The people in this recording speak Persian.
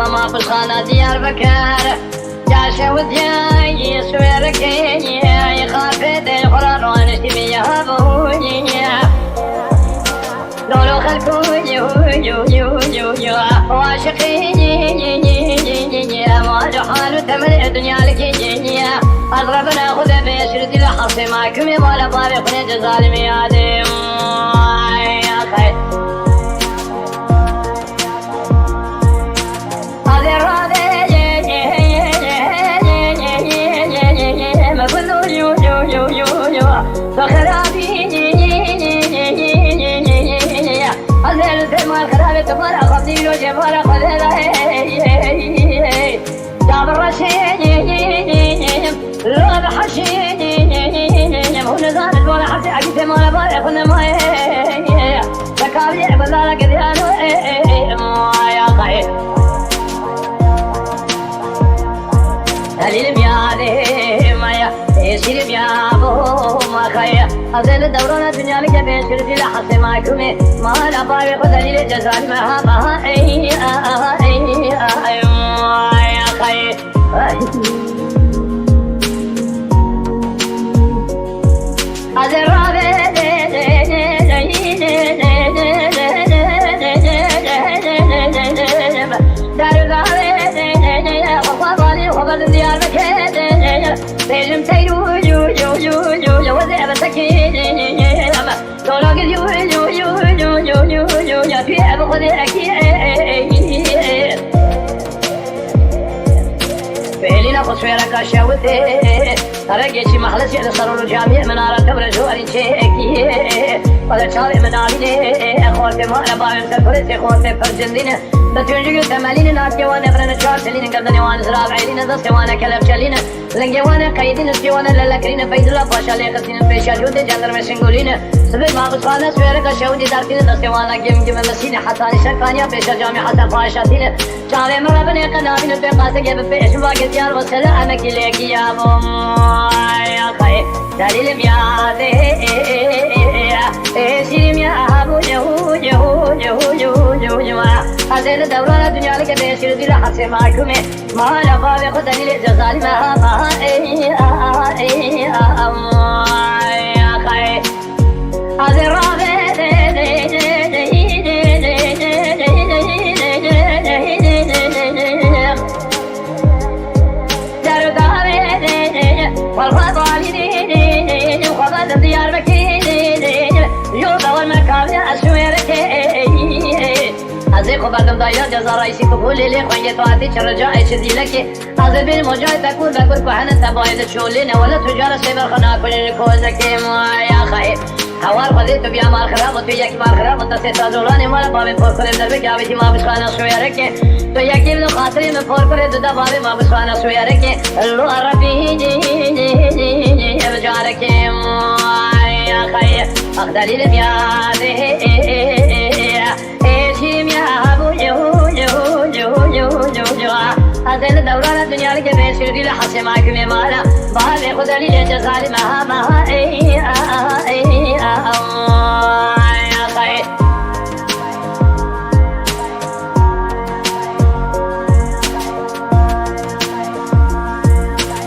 ما بصانا ديار بكار جاشا ودياي سويركي خافت القرار ونشتمي يا ابوي لولو خلكو يو يو يو يو يو واشقي ما جحال تمر الدنيا لك اضرب ناخذ بشرد الحص معكم يا مال طارق نجز ظالمي ادم يا خير أزل دورنا الدنيا لك بشر دي لحظة معكم ما لا بارق دليل جزال ما أي يا خير أزل رابع دار دار خفاضي خفاض ديار بكير بيجم تيرو يو يو يو يو يو وذئب سكين طلاق يو يو يو يو يو يو يو يا في أبو فعلنا خصوصا كشوتي أرجع محل سيد صاروا الجامع منارة تبرز وريشيكي ولا شارع مناريني أخوتي ما أنا بعرف سكرتي أخوتي فرجندينه بتونجي تمالين ناتي وانا فرنا شارتلين قدني وانا زراب عيلين دستي وانا كلب شلين لنجي وانا قيدين استي وانا للكرين فيد الله باشا ليقتين بيشا جودي جندر مسنقولين سبب ما بصفانا سويرك شودي دارتين دستي وانا جيم جيم مسين حتاني شركانيا بيشا جامع حتى فاشاتين شارع مرابني قنابين بقاسة جيب بيش واقت يار وسلا أنا كليكي يا بوم يا خي دليل ميادي سيرم يا أبو يهو يهو يهو يهو يهو أزل دورنا الدنيا لك بشر دي لحظة معكم ما لا بارق دليل جزال ما يا خي أزل رابع والفضالين وخبز ديار بكين يوضا والمكابر أسويركي أزيق بعدم داير جزا رئيسي تقولي لي خوية تواتي شرجاء شدي لك أزل بين مجاي تكون بكر كوحنا تبايد تشولين ولا تجار سيبر خنا كل كوزك يا خير هوار خذيت بيا مال خراب وتوياك مال خراب وانت ستازولاني مال بابي فوركر بدربك عبيتي ما بشخانا سويرك توياكي بدو خاطري من فوركر دو بابي ما بشخانا سويرك اللو عربي بجارك يا خير أخدالي لبياده شيم يا أبو يهو يهو يهو يهو يهو أزل دورنا الدنيا لك بشر دي لحظة معكم يا مالا بابي خدالي لجزالي ما